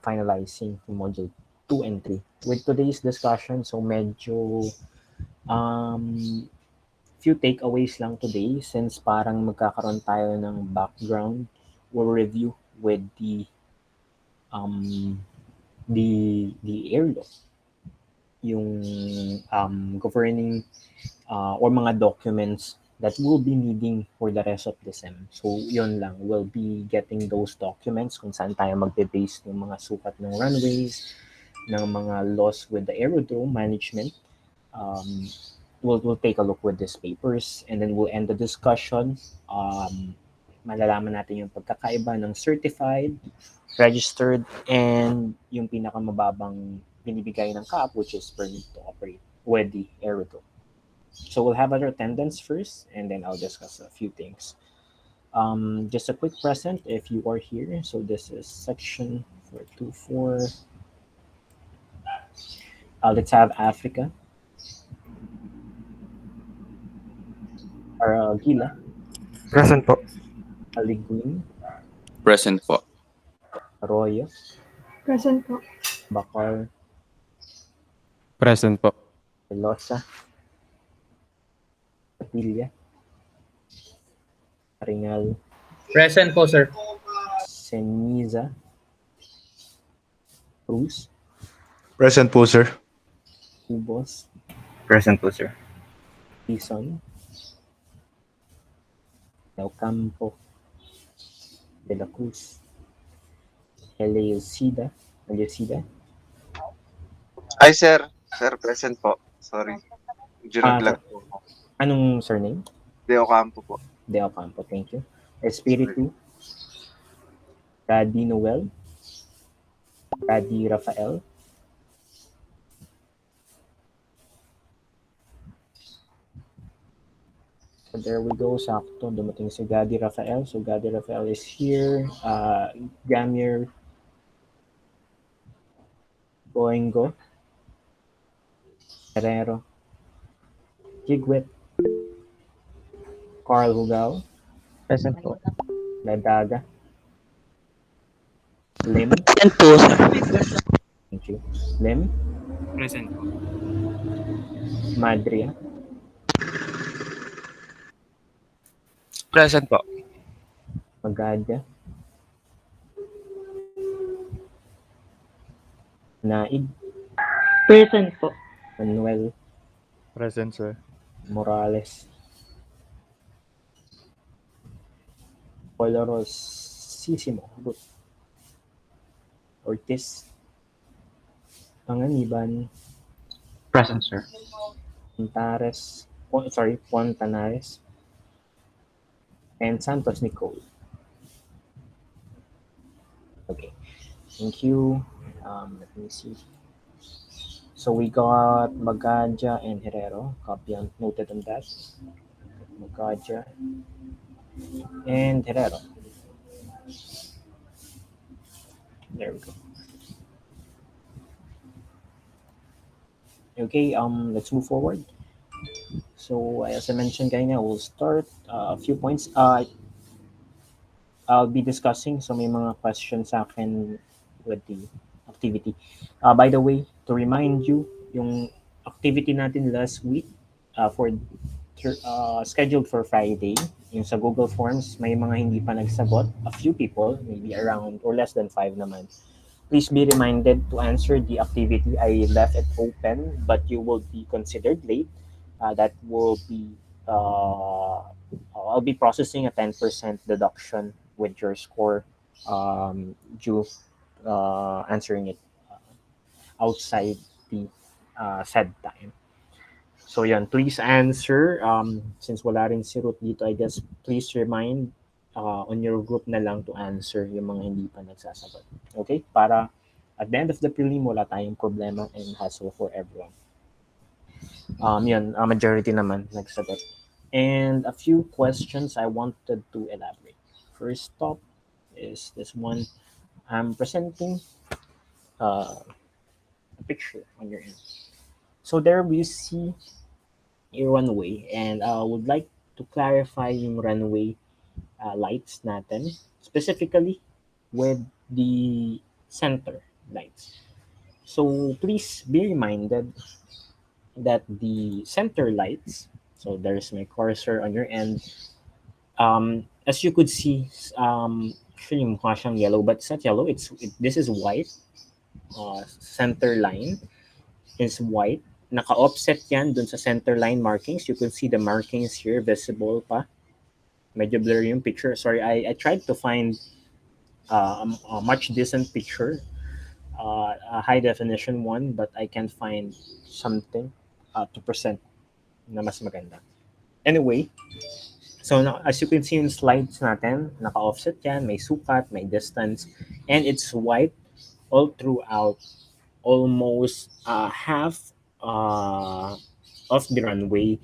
finalizing module 2 and 3. With today's discussion, so medyo few takeaways lang today since parang magkakaroon tayo ng background or review with um, the area, yung governing or mga documents that we'll be needing for the rest of the SEM. So, yun lang. We'll be getting those documents kung saan tayo magbe-base ng mga sukat ng runways, ng mga laws with the aerodrome management. Um, we'll take a look with these papers and then we'll end the discussion. Malalaman natin yung pagkakaiba ng certified, registered, and yung pinakamababang binibigay ng CAP, which is permit to operate with the aerodrome. So we'll have our attendance first, and then I'll discuss a few things. Just a quick present if you are here. So this is section 424. Let's have Africa. Gila, Present po. Aliguin, Present po. Arroyo, Present po. Bacar, Present po. Velosa, Capilla, Ringal, Present po, sir. Seniza, Cruz, Present po, sir. Ubos, Present po, sir. Quezon, Del Campo, De La Cruz, Eleusida, Ay, sir. Sir, present po. Sorry. Ginaglag po ako. Anong surname? De Ocampo po. De Ocampo, thank you. Espiritu, Radi Noel, Radi Rafael, so there we go, sakto, dumating si Gadi Rafael. So Gadi Rafael is here. Gamir Boengo, Herrero, Jigwit, Carl Hugao, Present po. Ladaga, Lim, Present po, sir. thank you. Lim, Present po. Madria, Present po. Magadia, Naig, Present po. Manuel, Present, sir. Morales, Polorosissimo, Ruth, Ortiz, Panganiban, Present, sir. Pontanares, and Santos Nicole. Okay, thank you. Let me see. So we got Magadia and Herrero. Copy and noted on that. Magadia and Herrero. There we go. Okay, let's move forward. So as I mentioned, kanina, we'll start a few points. I'll be discussing, so may mga questions sa akin with the activity. By the way, to remind you, yung activity natin last week scheduled for Friday, yung sa Google Forms, may mga hindi pa nagsagot. A few people, maybe around or less than 5 naman. Please be reminded to answer the activity. I left it open, but you will be considered late. That will be, I'll be processing a 10% deduction with your score due answering it outside the said time. So yan, please answer. Since wala rin si Ruth dito, I guess please remind on your group na lang to answer yung mga hindi pa nagsasagot. Okay? Para at the end of the prelim, wala tayong problema and hassle for everyone. Majority naman nagsagot. And a few questions I wanted to elaborate. First up is this one. I'm presenting a picture on your end. So there we see a runway, and I would like to clarify yung runway lights natin, specifically with the center lights. So please be reminded that the center lights, so there's my cursor on your end, as you could see, actually mukha siyang yellow, but it's not yellow, this is white. Center line is white. Naka-offset yan dun sa center line markings. You can see the markings here visible pa. Medyo blurry yung picture. Sorry, I tried to find a much decent picture, a high definition one, but I can't find something to present na mas maganda. Anyway, so now, as you can see in slides natin, naka-offset yan, may sukat, may distance, and it's white all throughout, almost half of the runway.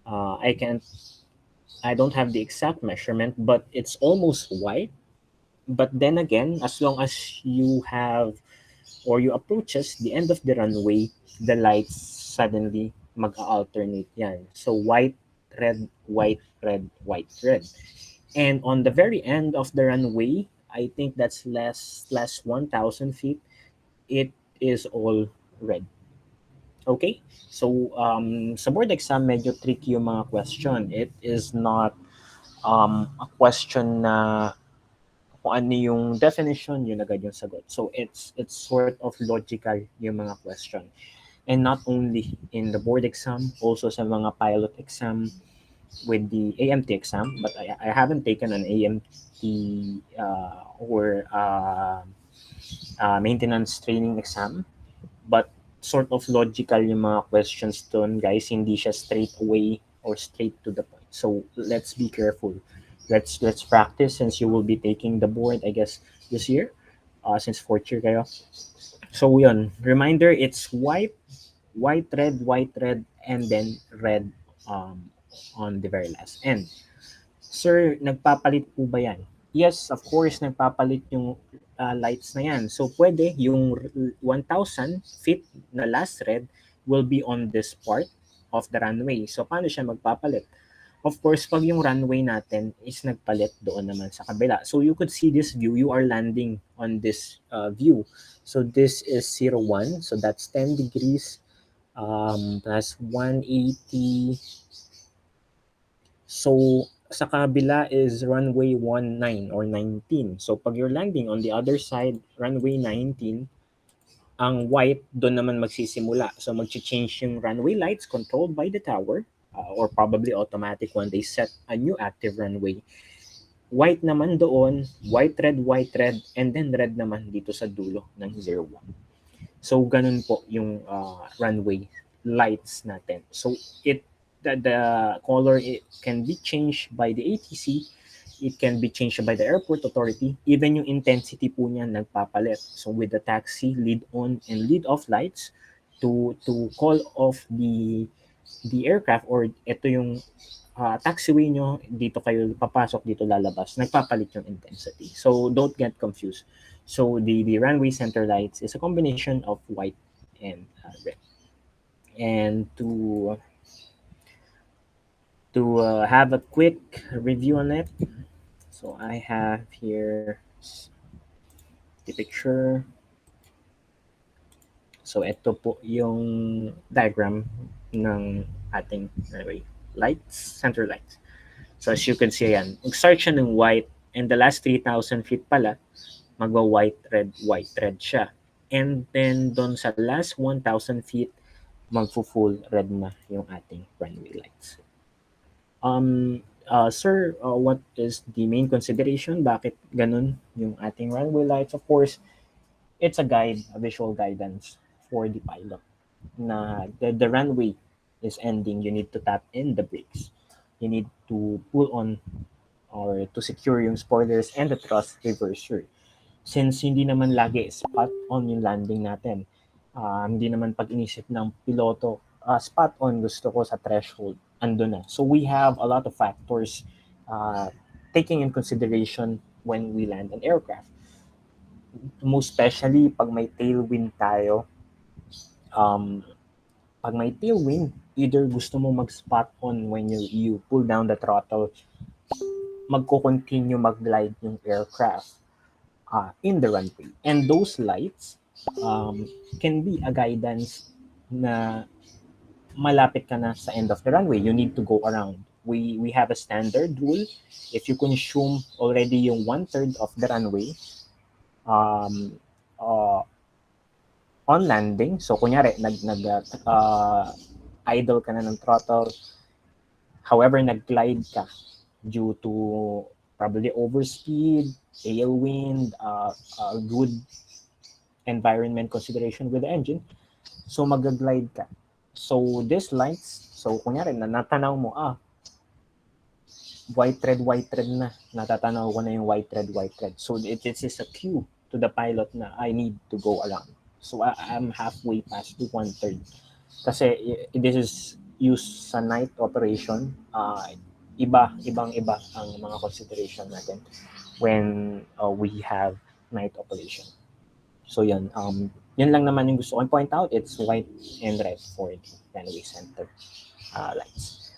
I can't, I don't have the exact measurement, but it's almost white. But then again, as long as you have or you approaches the end of the runway, the lights suddenly mag-alternate yan. So white, red, white, red, white, red. And on the very end of the runway, I think that's less 1,000 feet, it is all red. Okay? So sa board exam, medyo tricky yung mga question. It is not a question na kung ano yung definition, yun agad yung sagot. So it's sort of logical yung mga question. And not only in the board exam, also sa mga pilot exam with the AMT exam, but I haven't taken an AMT or maintenance training exam, but sort of logical yung mga questions doon, guys. Hindi siya straight away or straight to the point. So let's be careful. Let's practice since you will be taking the board, I guess, this year, since fourth year kayo. So yun, reminder, it's white, white, red, and then red on the very last end. Sir, nagpapalit po ba yan? Yes, of course, nagpapalit yung lights na yan. So pwede yung 1,000 feet na last red will be on this part of the runway. So paano siya magpapalit? Of course, pag yung runway natin is nagpalit doon naman sa kabila. So you could see this view, you are landing on this view. So this is 01, so that's 10 degrees plus 180. So sa kabila is runway 19 or 19. So pag you're landing on the other side, runway 19, ang white doon naman magsisimula. So mag-change yung runway lights controlled by the tower or probably automatic when they set a new active runway. White naman doon, white, red, and then red naman dito sa dulo ng 01. So ganun po yung runway lights natin. So the color, it can be changed by the ATC, it can be changed by the airport authority, even yung intensity po niya nagpapalit. So with the taxi, lead on and lead off lights to call off the aircraft, or ito yung taxiway nyo, dito kayo papasok, dito lalabas, nagpapalit yung intensity. So don't get confused. So the runway center lights is a combination of white and red. And to have a quick review on it, so I have here the picture. So ito po yung diagram ng ating runway lights, center lights. So as you can see, yan, mag-start siya ng white, and the last 3,000 feet pala, magwa-white, red siya. And then doon sa last 1,000 feet, magfo-full red na yung ating runway lights. Sir, what is the main consideration? Bakit ganun yung ating runway lights? Of course, it's a guide, a visual guidance for the pilot. Na the runway is ending, you need to tap in the brakes. You need to pull on or to secure yung spoilers and the thrust reverser. Since hindi naman lagi spot on yung landing natin, hindi naman pag inisip ng piloto, spot on gusto ko sa threshold, ando na. So we have a lot of factors taking in consideration when we land an aircraft. Most especially pag may tailwind tayo, pag may tailwind, either gusto mo mag-spot on when you pull down the throttle, magko-continue mag-glide yung aircraft. in the runway. And those lights can be a guidance na malapit ka na sa end of the runway. You need to go around. We have a standard rule. If you consume already yung 1/3 of the runway um, uh, on landing, so kunyari, idle ka na ng throttle, however, nag-glide ka due to probably overspeed, tailwind, good environment consideration with the engine, so mag-glide ka. So these lights, so kunyari, natanaw mo, white red na, natatanaw ko na yung white red. So it is a cue to the pilot na I need to go around. So I'm halfway past the 1/3. Kasi this is used sa night operation. Ibang-iba ang mga consideration natin when we have night operation. So yun lang naman yung gusto ko point out. It's white and red for the runway center lights.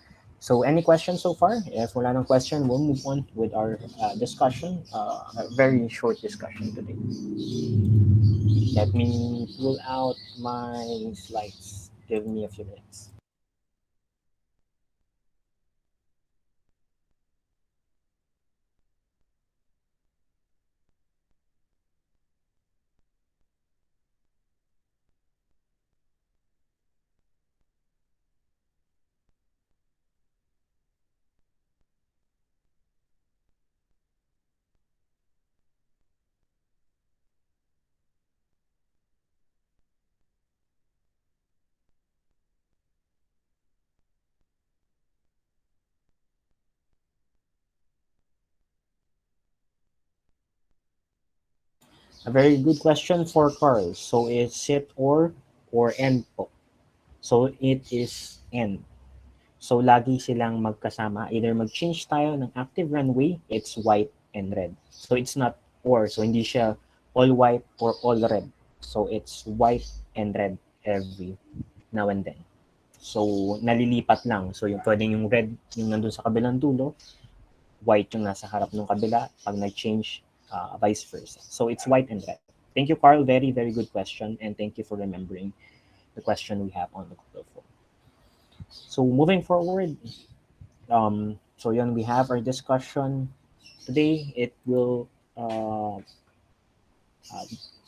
So any questions so far? If wala ng question, we'll move on with our discussion. A very short discussion today. Let me pull out my slides. Give me a few minutes. A very good question for Carl. So is it or and po? So it is and. So lagi silang magkasama. Either mag-change tayo ng active runway, it's white and red. So it's not or. So hindi siya all white or all red. So it's white and red every now and then. So nalilipat lang. So yung pwedeng yung red yung nandun sa kabilang dulo, white yung nasa harap ng kabila. Pag nag-change, vice versa. So it's white and red. Thank you, Carl. Very, very good question. And thank you for remembering the question we have on the Google form. So moving forward, so yun, we have our discussion today. It will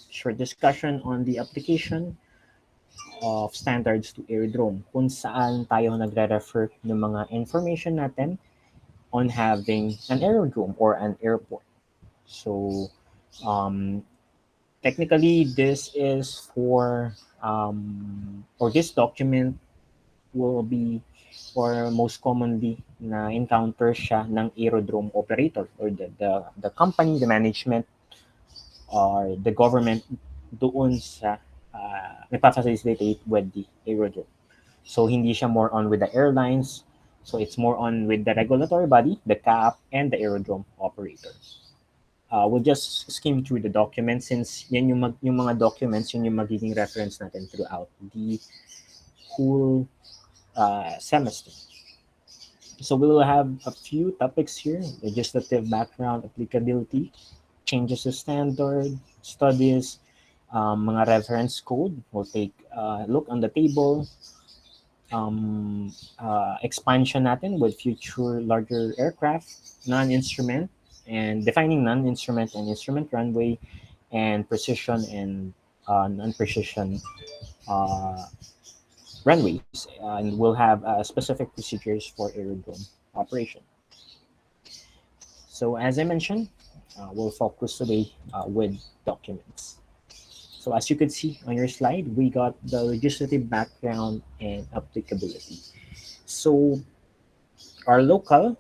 short discussion on the application of standards to Aerodrome, kung saan tayo nagre-refer ng mga information natin on having an aerodrome or an airport. So technically, this is or this document will be or most commonly na encounter siya ng aerodrome operator or the company, the management, or the government doon sa nagpa-facilitate with the aerodrome. So hindi siya more on with the airlines. So it's more on with the regulatory body, the CAAP, and the aerodrome operator. We'll just skim through the documents since yan yung mga documents, yun yung magiging reference natin throughout the whole semester. So we will have a few topics here: legislative background, applicability, changes to standard, studies, mga reference code. We'll take a look on the table, expansion natin with future larger aircraft, non-instrument, and defining non-instrument and instrument runway, and precision and non-precision runways. And we'll have specific procedures for aerodrome operation. So as I mentioned, we'll focus today with documents. So as you could see on your slide, we got the legislative background and applicability. So our local,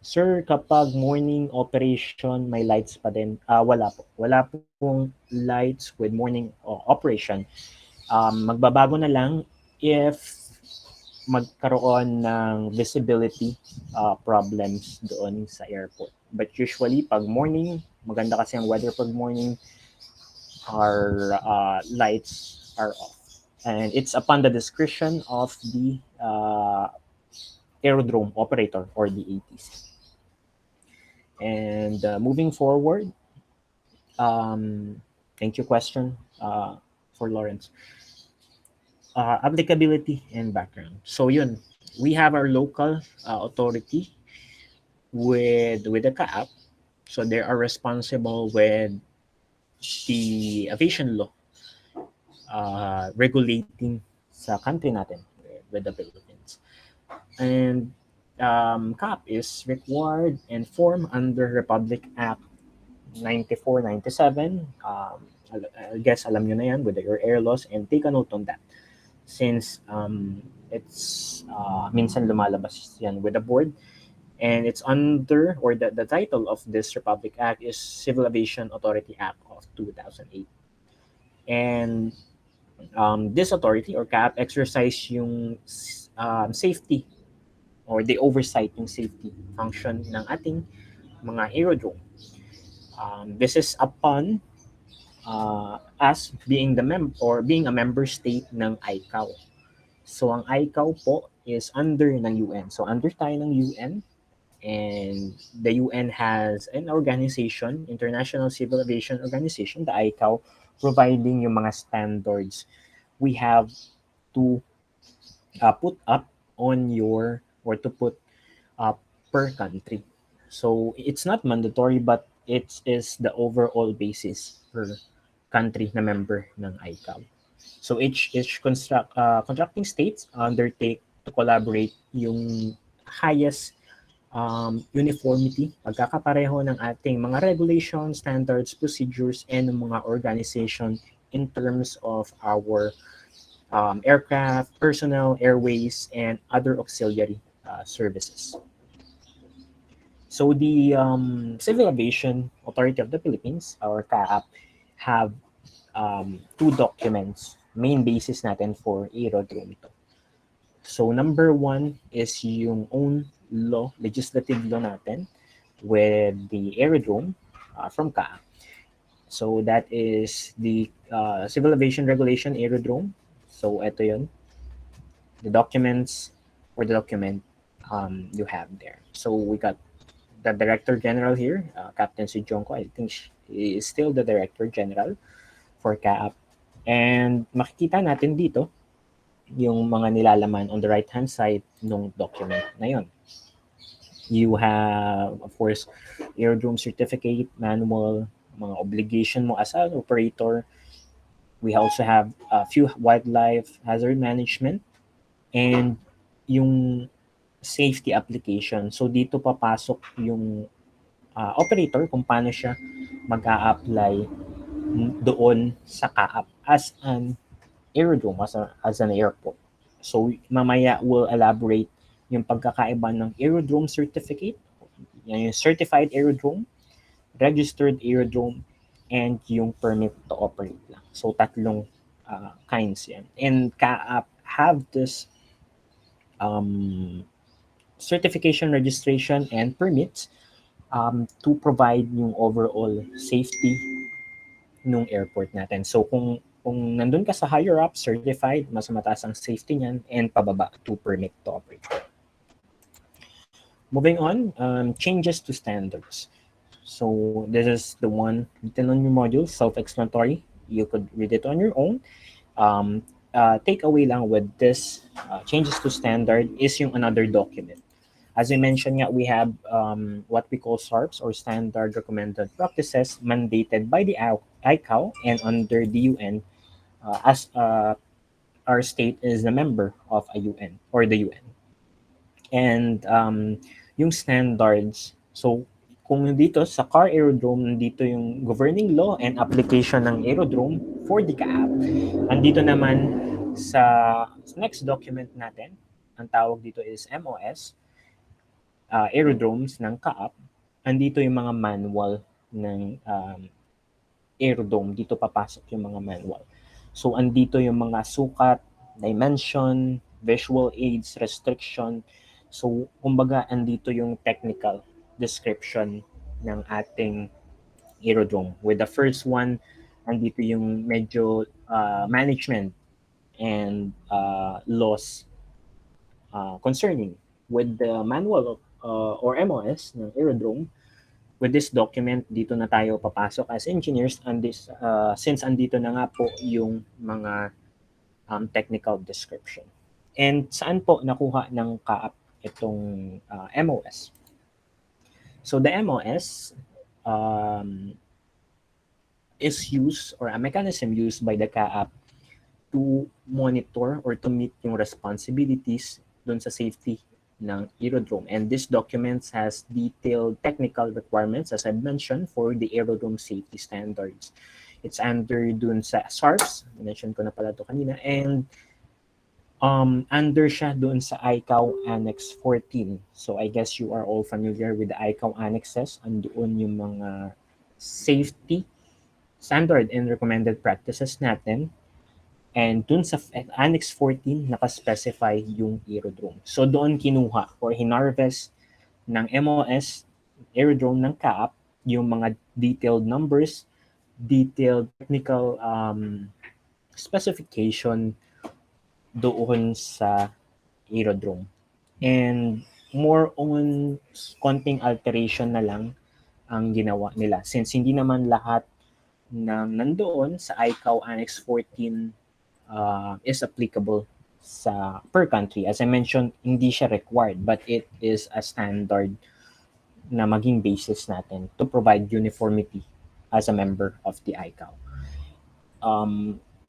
sir, kapag morning operation, may lights pa din? Wala po. Wala pong lights with morning operation. Magbabago na lang if magkaroon ng visibility problems doon sa airport. But usually, pag morning, maganda kasi ang weather pag morning, our lights are off. And it's upon the discretion of the aerodrome operator or the ATC. And moving forward, um, thank you question for Lawrence. Applicability and background. So yun, we have our local authority with the CAAP. So they are responsible with the aviation law regulating sa country natin with the Philippines. And CAAP is required and formed under Republic Act 94-97. I guess alam nyo na yan with your air laws and take a note on that since it's minsan lumalabas yan with the board and it's under or the title of this Republic Act is Civil Aviation Authority Act of 2008. And this authority or CAP exercise yung safety or they oversight yung safety function ng ating mga aerodrome. This is upon us being the being a member state ng ICAO. So ang ICAO po is under ng UN. So under tayo ng UN and the UN has an organization, International Civil Aviation Organization, the ICAO, providing yung mga standards we have to put up on your or to put up per country. So it's not mandatory but it is the overall basis per country na member ng ICAO. So each contracting states undertake to collaborate yung highest uniformity, pagkakapareho ng ating mga regulations, standards, procedures, and mga organization in terms of our aircraft, personnel, airways, and other auxiliary services. So the Civil Aviation Authority of the Philippines, or CAAP, have two documents, main basis natin for aerodrome ito. So number one is yung own law, legislative law natin with the aerodrome from CAAP. So that is the Civil Aviation Regulation Aerodrome. So ito yun. The documents or the document you have there. So we got the Director General here, Captain Si Jonko. I think he is still the Director General for CAAP. And makikita natin dito yung mga nilalaman on the right-hand side ng document na yun. You have, of course, aerodrome certificate, manual, mga obligation mo as an operator. We also have a few wildlife hazard management and yung safety application. So dito papasok yung operator kung paano siya mag-a-apply doon sa CAAP as an aerodrome, as an airport. So mamaya we'll elaborate yung pagkakaiba ng aerodrome certificate, yung certified aerodrome, registered aerodrome, and yung permit to operate lang. So tatlong kinds yan. And CAAP have this certification, registration, and permits to provide yung overall safety nung airport natin. So kung nandun ka sa higher up, certified, mas mataas ang safety niyan, and pababa to permit to operate. Moving on, changes to standards. So this is the one written on your module, self-explanatory. You could read it on your own. Takeaway lang with this changes to standard is yung another document. As I mentioned nga, we have what we call SARPs or Standard Recommended Practices mandated by the ICAO and under the UN as our state is a member of a UN or the UN. And yung standards, so kung dito sa car aerodrome, nandito yung governing law and application ng aerodrome for the CAAP. Andito naman sa next document natin, ang tawag dito is MOS, aerodromes ng CAAP. Andito yung mga manual ng aerodrome. Dito papasok yung mga manual. So andito yung mga sukat, dimension, visual aids, restriction. So kumbaga andito yung technical description ng ating aerodrome. With the first one, andito yung medyo management and laws concerning with the manual or MOS ng aerodrome. with this document, dito na tayo papasok as engineers, and this, since andito na nga po yung mga technical description. And saan po nakuha ng CAAP itong MOS? So the MOS is used, or a mechanism used by the CAAP to monitor or to meet yung responsibilities dun sa safety ng aerodrome. And this document has detailed technical requirements, as I mentioned, for the aerodrome safety standards. It's under dun sa SARPS, mention ko na pala to kanina, and under siya dun sa ICAO Annex 14. So I guess you are all familiar with the ICAO annexes. Andoon yung mga safety standard and recommended practices natin. And dun sa Annex 14, nakaspecify yung aerodrome. So doon kinuha or hinarvest ng MOS aerodrome ng CAAP yung mga detailed numbers, detailed technical specification doon sa aerodrome. And more on konting alteration na lang ang ginawa nila. Since hindi naman lahat ng nandoon sa ICAO Annex 14 is applicable sa per country. As I mentioned, hindi siya required, but it is a standard na maging basis natin to provide uniformity as a member of the ICAO.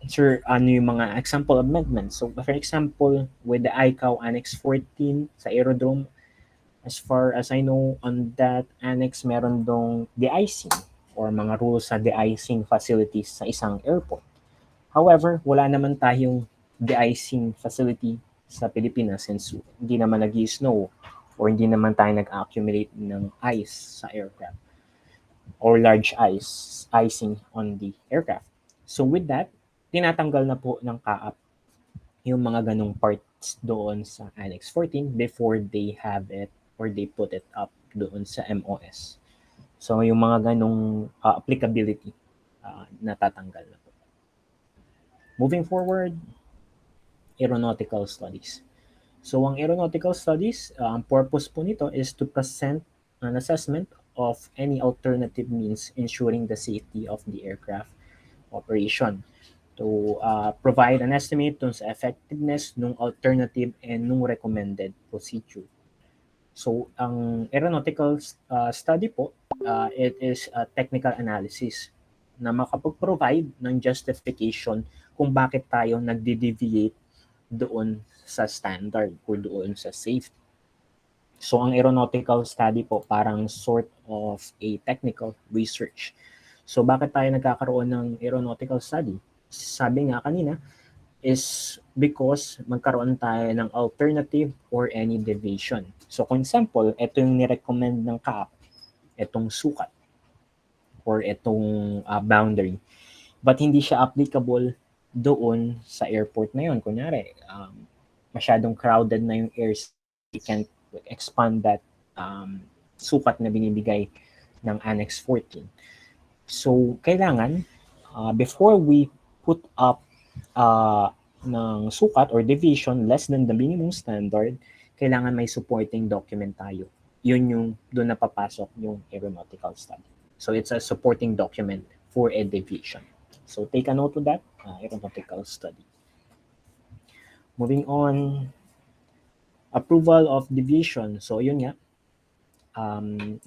Sir, ano yung mga example amendments? So, for example, with the ICAO Annex 14 sa Aerodrome, as far as I know, on that annex, meron dong de-icing or mga rules sa de-icing facilities sa isang airport. However, wala naman tayong de-icing facility sa Pilipinas since hindi naman nag-snow or hindi naman tayo nag-accumulate ng ice sa aircraft or large icing on the aircraft. So with that, tinatanggal na po ng CAAP yung mga ganong parts doon sa Annex 14 before they have it or they put it up doon sa MOS. So yung mga ganong applicability natatanggal na po. Moving forward, aeronautical studies. So ang aeronautical studies, ang purpose po nito is to present an assessment of any alternative means ensuring the safety of the aircraft operation, to provide an estimate dun sa effectiveness ng alternative and ng recommended procedure. So, ang aeronautical study po, it is a technical analysis na makapag-provide ng justification kung bakit tayo nagde-deviate doon sa standard or doon sa safety. So, ang aeronautical study po parang sort of a technical research. So, bakit tayo nagkakaroon ng aeronautical study? Sabi nga kanina, is because magkaroon tayo ng alternative or any deviation. So, kung example, ito yung nirecommend ng CAAP, itong sukat or itong boundary. But hindi siya applicable doon sa airport na yun. Kunyari, masyadong crowded na yung airs, you can't expand that sukat na binibigay ng Annex 14. So, kailangan, before we put up ng sukat or deviation less than the minimum standard, kailangan may supporting document tayo. Yun yung doon napapasok yung aeronautical study. So, it's a supporting document for a deviation. So, take a note of that, aeronautical study. Moving on, approval of deviation. So, yun nga.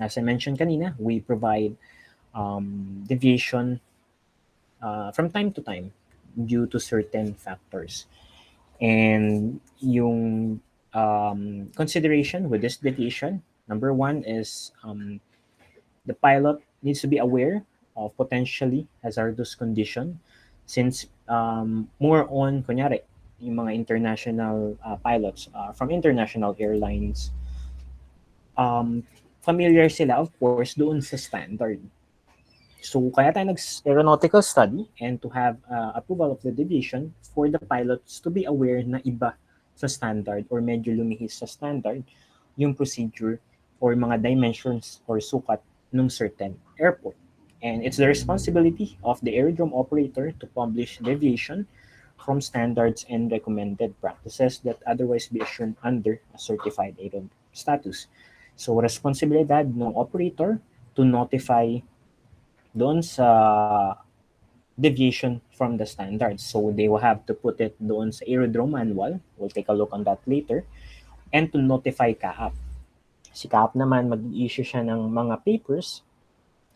As I mentioned kanina, we provide deviation from time to time due to certain factors. And yung consideration with this deviation, number one is the pilot needs to be aware of potentially hazardous condition since more on, kunyari, yung mga international pilots from international airlines, familiar sila, of course, doon sa standard. So, kaya tayo nag-aeronautical study and to have approval of the deviation for the pilots to be aware na iba sa standard or medyo lumihis sa standard yung procedure or mga dimensions or sukat ng certain airport. And it's the responsibility of the aerodrome operator to publish deviation from standards and recommended practices that otherwise be assumed under a certified aerodrome status. So, responsibilidad ng operator to notify doon sa deviation from the standards. So they will have to put it doon sa Aerodrome manual. We'll take a look on that later. And to notify CAAP. Si CAAP naman, mag-i-issue siya ng mga papers.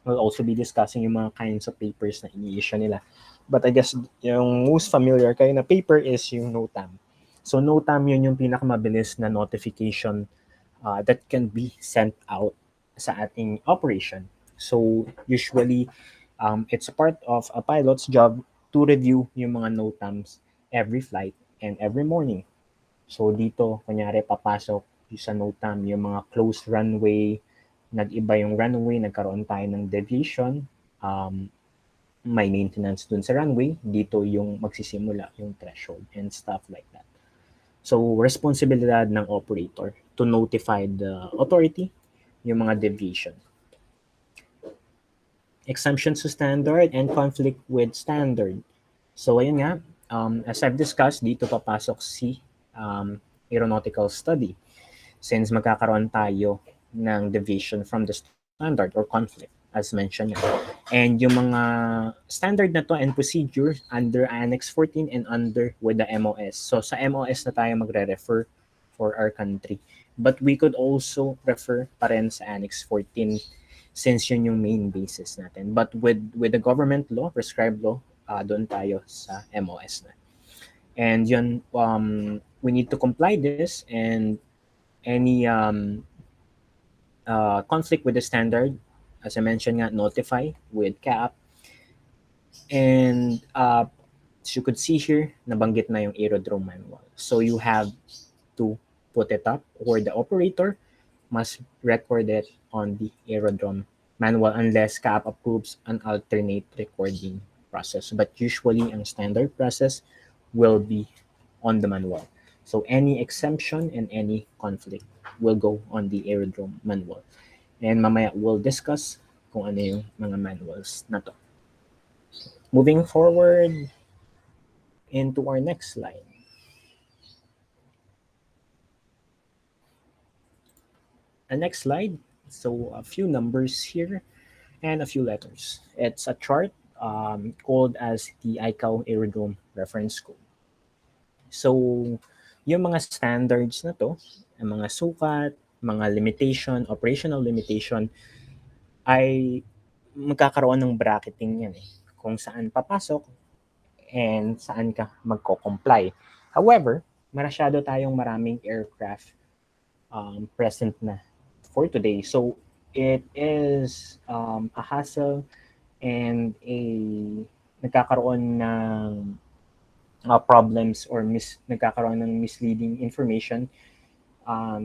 We'll also be discussing yung mga kinds of papers na i-issue nila. But I guess yung most familiar kayo na paper is yung NOTAM. So NOTAM yun yung pinakamabilis na notification that can be sent out sa ating operation. So usually, it's a part of a pilot's job to review yung mga NOTAMs every flight and every morning. So dito, kunyari papasok sa NOTAM yung mga closed runway, nag-iba yung runway, nagkaroon tayo ng deviation, may maintenance dun sa runway, dito yung magsisimula yung threshold and stuff like that. So, responsibilidad ng operator to notify the authority yung mga deviation. Exemptions to standard and conflict with standard. So, ayun nga, as I've discussed, dito papasok si aeronautical study since magkakaroon tayo ng deviation from the standard or conflict as mentioned. And yung mga standard na to and procedure under Annex 14 and under with the MOS. So sa MOS na tayo magre-refer for our country. But we could also refer pa rin sa Annex 14 since yun yung main basis natin. But with the government law, prescribed law, doon tayo sa MOS na. And yun, we need to comply this and any conflict with the standard, as I mentioned nga, notify with CAAP. And as you could see here, nabanggit na yung Aerodrome manual. So you have to put it up or the operator must record it on the Aerodrome manual unless CAAP approves an alternate recording process. But usually, ang standard process will be on the manual. So any exemption and any conflict will go on the Aerodrome manual. And mamaya we'll discuss kung ano yung mga manuals na to. Moving forward into our next slide. The next slide, so a few numbers here and a few letters. It's a chart called as the ICAO Aerodrome Reference Code. So, yung mga standards na to, ang mga sukat, mga limitation, operational limitation, ay magkakaroon ng bracketing yan eh. Kung saan papasok and saan ka magko-comply. However, tayong maraming aircraft present na for today. So, it is a hassle and nagkakaroon ng problems or nagkakaroon ng misleading information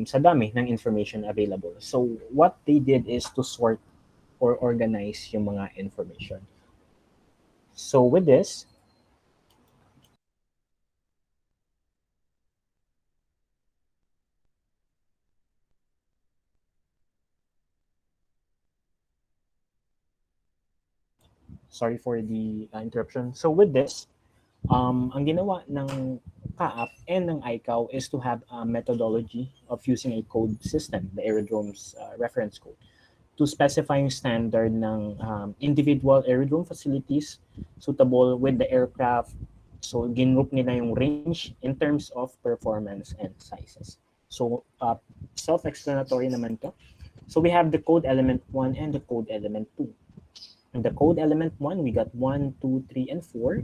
sa dami ng information available. So, what they did is to sort or organize yung mga information. So, with this, sorry for the interruption. So, with this, ang ginawa ng CAAP and ng ICAO is to have a methodology of using a code system, the Aerodrome's reference code, to specify yung standard ng individual aerodrome facilities suitable with the aircraft. So, ginroup nila yung range in terms of performance and sizes. So, self-explanatory naman to. So, we have the code element 1 and the code element 2. In the code element 1, we got 1, 2, 3, and 4.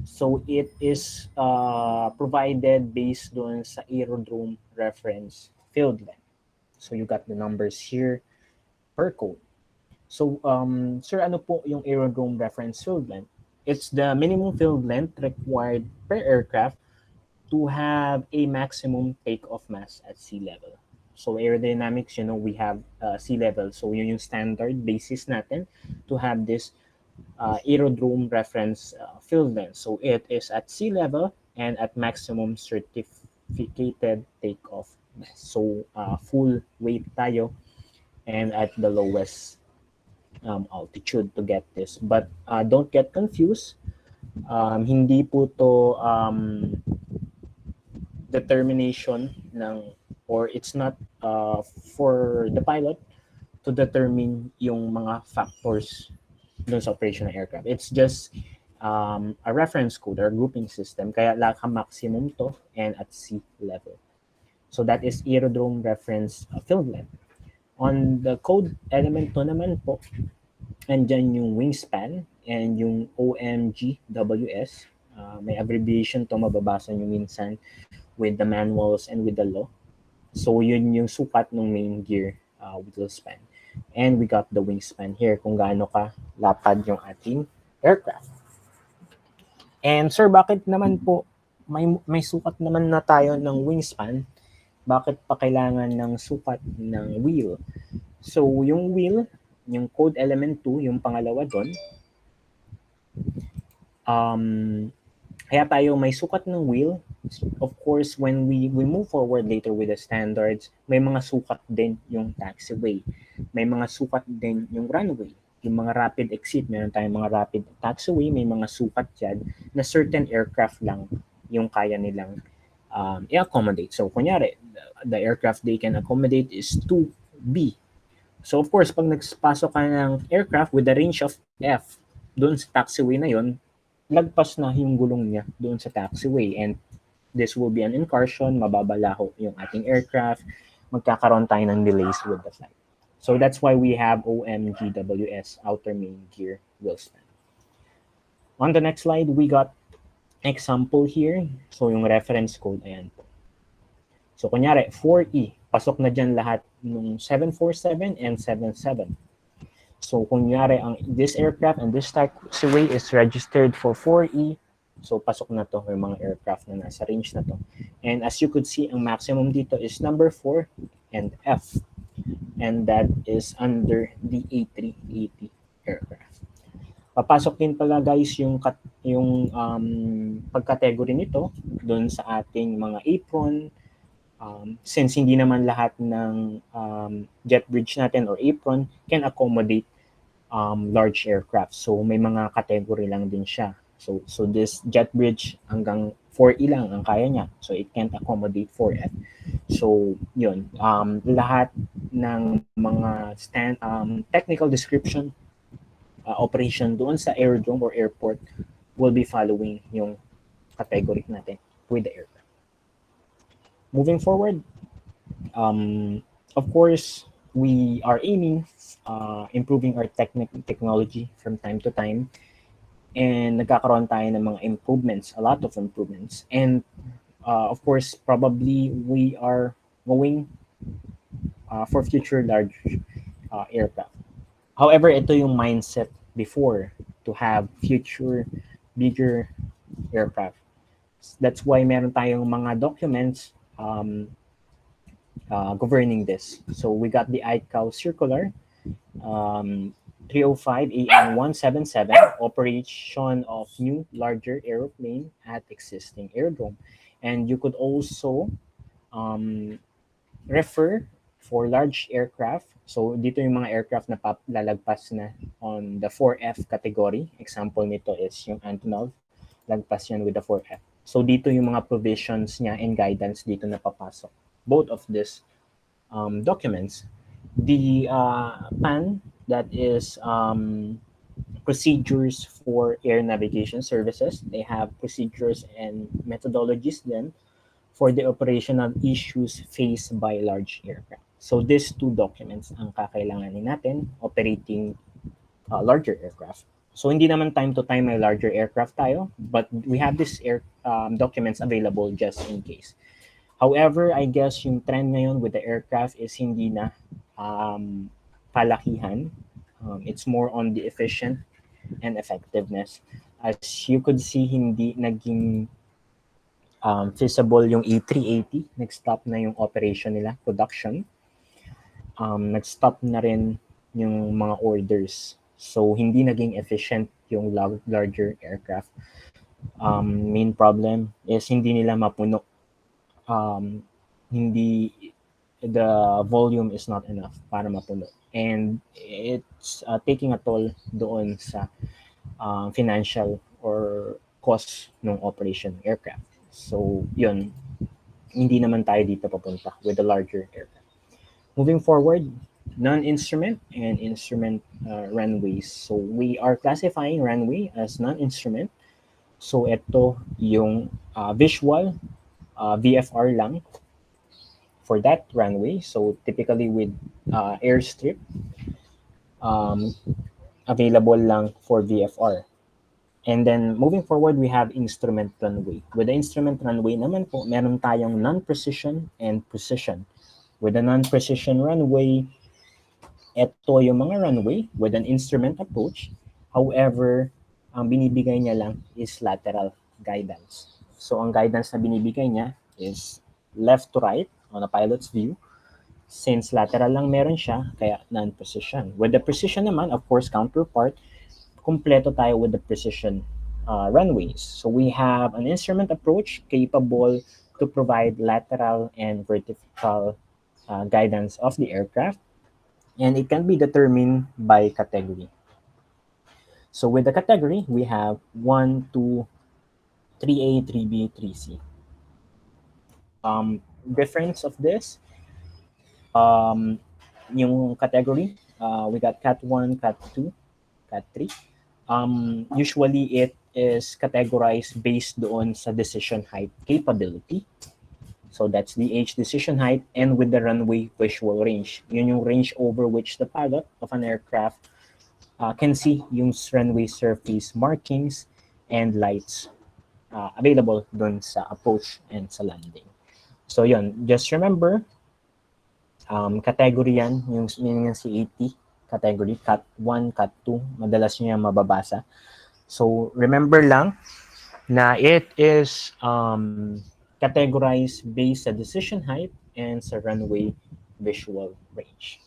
So it is provided based on sa aerodrome reference field length. So you got the numbers here per code. So sir, ano po yung aerodrome reference field length? It's the minimum field length required per aircraft to have a maximum takeoff mass at sea level. So aerodynamics, we have sea level. So yun yung standard basis natin to have this aerodrome reference field length. So it is at sea level and at maximum certificated takeoff mass. So full weight tayo and at the lowest altitude to get this. But don't get confused. Hindi po to determination ng, or it's not for the pilot to to determine yung mga factors dun sa operation ng aircraft. It's just a reference code or grouping system, kaya maximum to and at sea level. So that is Aerodrome reference field length. On the code element 2 naman po, andyan yung wingspan and yung OMGWS. May abbreviation to, mababasa nyo minsan with the manuals and with the law. So yun yung sukat ng main gear wheel span. And we got the wingspan here kung gaano ka lapad yung ating aircraft. And sir, bakit naman po may sukat naman na tayo ng wingspan? Bakit pa kailangan ng sukat ng wheel? So yung wheel, yung code element 2, yung pangalawa doon, kaya tayo may sukat ng wheel. Of course, when we move forward later with the standards, may mga sukat din yung taxiway. May mga sukat din yung runway. Yung mga rapid exit, meron tayong mga rapid taxiway, may mga sukat yan na certain aircraft lang yung kaya nilang i-accommodate. So, kunyari, the aircraft they can accommodate is 2B. So, of course, pag nagpasok ka ng aircraft with a range of F, doon sa taxiway na yon, lagpas na yung gulong niya doon sa taxiway, and this will be an incursion, mababalaho yung ating aircraft, magkakaroon tayo ng delays with the flight. So that's why we have OMGWS, outer main gear wheel span. On the next slide, we got example here. So yung reference code, ayan po. So kunyari, 4E, pasok na dyan lahat ng 747 and 77. So kunyari, this aircraft and this taxiway is registered for 4E. So pasok na to yung mga aircraft na nasa range na to. And as you could see, ang maximum dito is number 4 and F. And that is under the A380 aircraft. Papasok din pala guys yung pagkategory nito doon sa ating mga apron. Since hindi naman lahat ng jet bridge natin or apron can accommodate large aircraft. So may mga category lang din siya. So this jet bridge hanggang 4E lang ang kaya niya. So it can't accommodate 4F. So yun, lahat ng mga technical description operation doon sa aerodrome or airport will be following yung category natin with the aircraft. Moving forward, of course, we are aiming improving our technology from time to time, and nagkakaroon tayo ng mga improvements, a lot of improvements, and of course, probably we are going for future large aircraft. However, ito yung mindset before to have future bigger aircraft. That's why meron tayong mga documents governing this. So we got the ICAO circular 305 AM 177, operation of new larger airplane at existing aerodrome. And you could also refer for large aircraft. So dito yung mga aircraft na lalagpas na on the 4F category. Example nito is yung Antonov, lagpas yan with the 4F. So dito yung mga provisions niya and guidance dito na papasok. Both of these documents. The PAN, that is procedures for air navigation services. They have procedures and methodologies then for the operational issues faced by large aircraft. So these two documents ang kakailanganin natin operating larger aircraft. So hindi naman time to time may larger aircraft tayo, but we have these documents available just in case. However, I guess yung trend ngayon with the aircraft is hindi na palakihan. It's more on the efficient and effectiveness. As you could see, hindi naging feasible yung A380. Nag-stop na yung operation nila, production. Nag-stop na rin yung mga orders. So, hindi naging efficient yung larger aircraft. Main problem is hindi nila mapuno. The volume is not enough para mapuno. And it's taking a toll doon sa financial or cost ng operation ng aircraft. So, yun. Hindi naman tayo dito papunta with the larger aircraft. Moving forward, non-instrument and instrument runways. So we are classifying runway as non-instrument. So ito yung visual VFR lang for that runway. So typically with airstrip, um, available lang for VFR. And then moving forward, we have instrument runway. With the instrument runway naman po, meron tayong non-precision and precision. With the non-precision runway, ito yung mga runway with an instrument approach. However, ang binibigay niya lang is lateral guidance. So ang guidance na binibigay niya is left to right on a pilot's view. Since lateral lang meron siya, kaya non-precision. With the precision naman, of course, counterpart, kumpleto tayo with the precision runways. So we have an instrument approach capable to provide lateral and vertical guidance of the aircraft, and it can be determined by category. So with the category, we have 1, 2, 3A, 3B, 3C. Difference of this, yung category, we got Cat 1, Cat 2, Cat 3. Usually it is categorized based doon sa decision height capability. So that's the H decision height and with the runway visual range. Yun yung range over which the pilot of an aircraft can see yung runway surface markings and lights available dun sa approach and sa landing. So yun, just remember, category yan, yung meaning ng CAT, category, Cat 1, Cat 2, madalas nyo yan mababasa. So remember lang na it is categorized based sa decision height and sa runway visual range.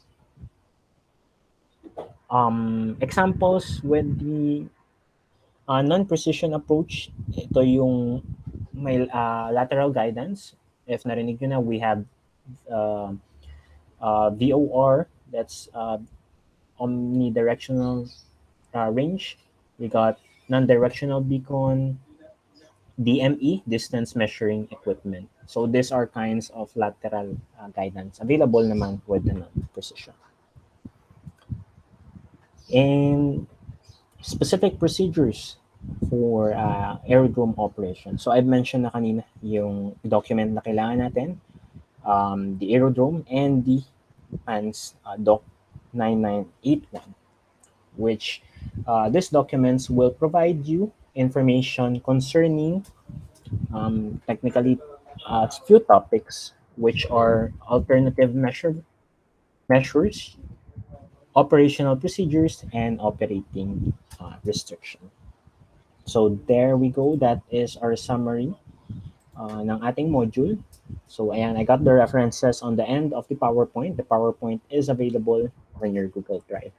Examples with the non-precision approach, ito yung may lateral guidance. If narinig nyo na, we have VOR, that's omnidirectional range. We got non-directional beacon, DME, distance measuring equipment. So these are kinds of lateral guidance available naman with the non-precision. And specific procedures for aerodrome operation. So I've mentioned na kanina yung document na kailangan natin, the aerodrome and the ANS Doc 9981, which these documents will provide you information concerning technically few topics, which are alternative measures, operational procedures, and operating restriction. So there we go. That is our summary ng ating module. So ayan, I got the references on the end of the PowerPoint. The PowerPoint is available on your Google Drive.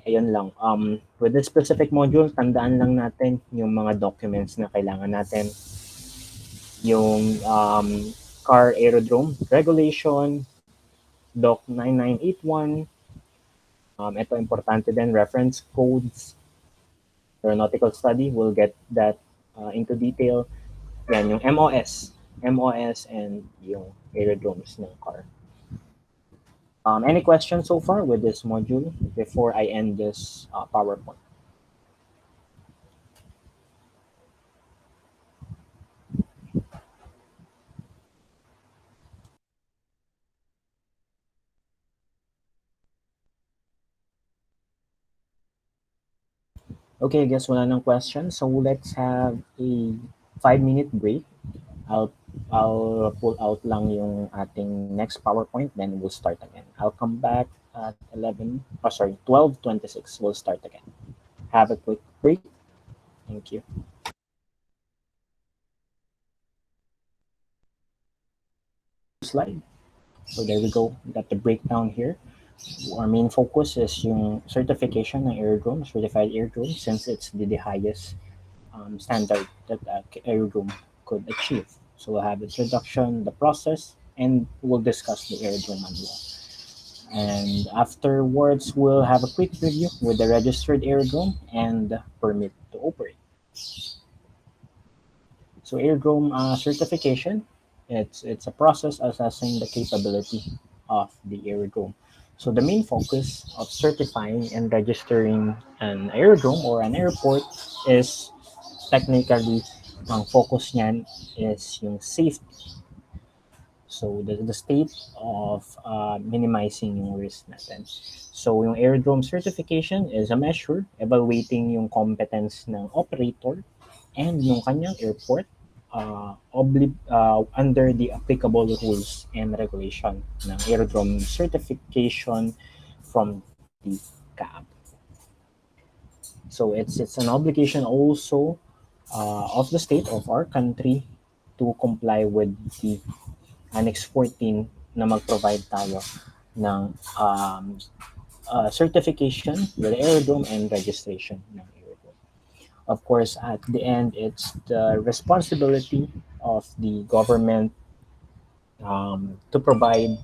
Ayun lang. With this specific module, tandaan lang natin yung mga documents na kailangan natin. Yung car aerodrome regulation, Doc 9981. Ito importante din, reference codes, aeronautical study, we'll get that into detail. Yan, yung MOS and yung aerodromes ng car. Any questions so far with this module before I end this PowerPoint? Okay, I guess wala nang questions. So let's have a 5-minute break. I'll pull out lang yung ating next PowerPoint, then we'll start again. I'll come back at 12:26. We'll start again. Have a quick break. Thank you. Slide. So there we go. We got the breakdown here. Our main focus is yung certification ng aerodrome, certified aerodrome, since it's the highest standard that aerodrome could achieve. So we'll have introduction, the process, and we'll discuss the aerodrome as well. And afterwards, we'll have a quick review with the registered aerodrome and permit to operate. So aerodrome certification, it's a process assessing the capability of the aerodrome. So the main focus of certifying and registering an aerodrome or an airport is technically ang focus niyan is yung safety. So the state of minimizing yung risk natin. So yung aerodrome certification is a measure evaluating yung competence ng operator and yung kanyang airport under the applicable rules and regulation ng aerodrome certification from the CAAB. So it's an obligation also of the state of our country to comply with the Annex 14 na mag-provide tayo ng certification with aerodrome and registration ng aerodrome. Of course, at the end, it's the responsibility of the government to provide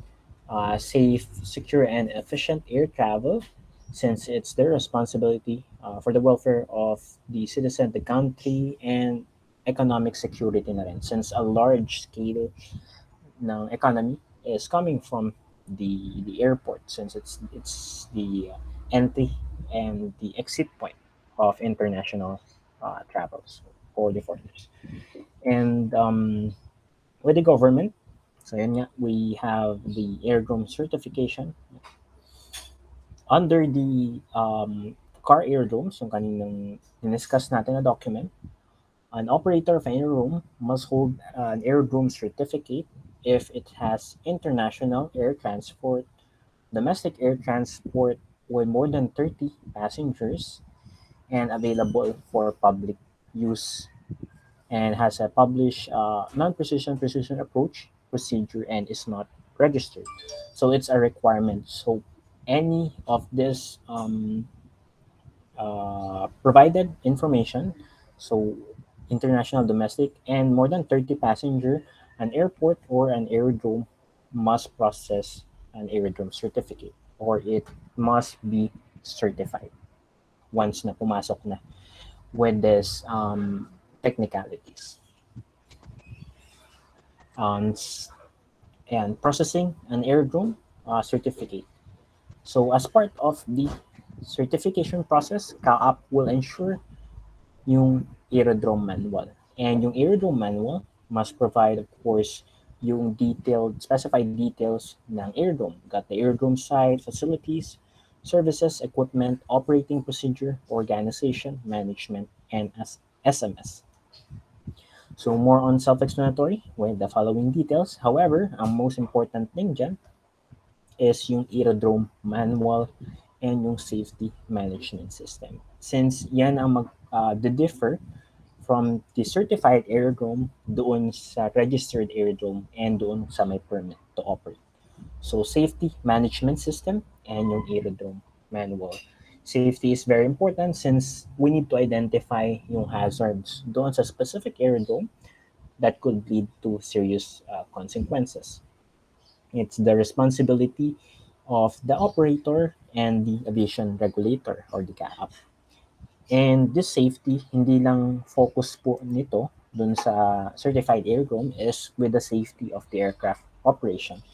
safe, secure, and efficient air travel, since it's their responsibility for the welfare of the citizen, the country, and economic security na rin, since a large scale ng economy is coming from the airport, since it's the entry and the exit point of international travels for the foreigners. And with the government, so yun nga, we have the aerodrome certification under the car aerodromes, yung kaninang diniscuss natin na document. An operator of an aerodrome must hold an aerodrome certificate if it has international air transport, domestic air transport with more than 30 passengers, and available for public use, and has a published non-precision precision approach procedure and is not registered. So it's a requirement. So any of this provided information, so international, domestic, and more than 30 passenger, an airport or an aerodrome must process an aerodrome certificate, or it must be certified once na pumasok na with this technicalities. Um, and processing an aerodrome certificate. So as part of the certification process, CAAP will ensure yung aerodrome manual. And yung aerodrome manual must provide, of course, yung detailed, specified details ng aerodrome. Got the aerodrome site, facilities, services, equipment, operating procedure, organization, management, and as SMS. So more on self-explanatory with the following details. However, ang most important thing dyan is yung aerodrome manual and yung safety management system. Since yan ang differ from the certified aerodrome doon sa registered aerodrome and doon sa may permit to operate. So safety management system and yung aerodrome manual. Safety is very important since we need to identify yung hazards doon sa specific aerodrome that could lead to serious consequences. It's the responsibility of the operator and the aviation regulator or the CAAP. And this safety, hindi lang focus po nito dun sa certified aerodrome is with the safety of the aircraft operation.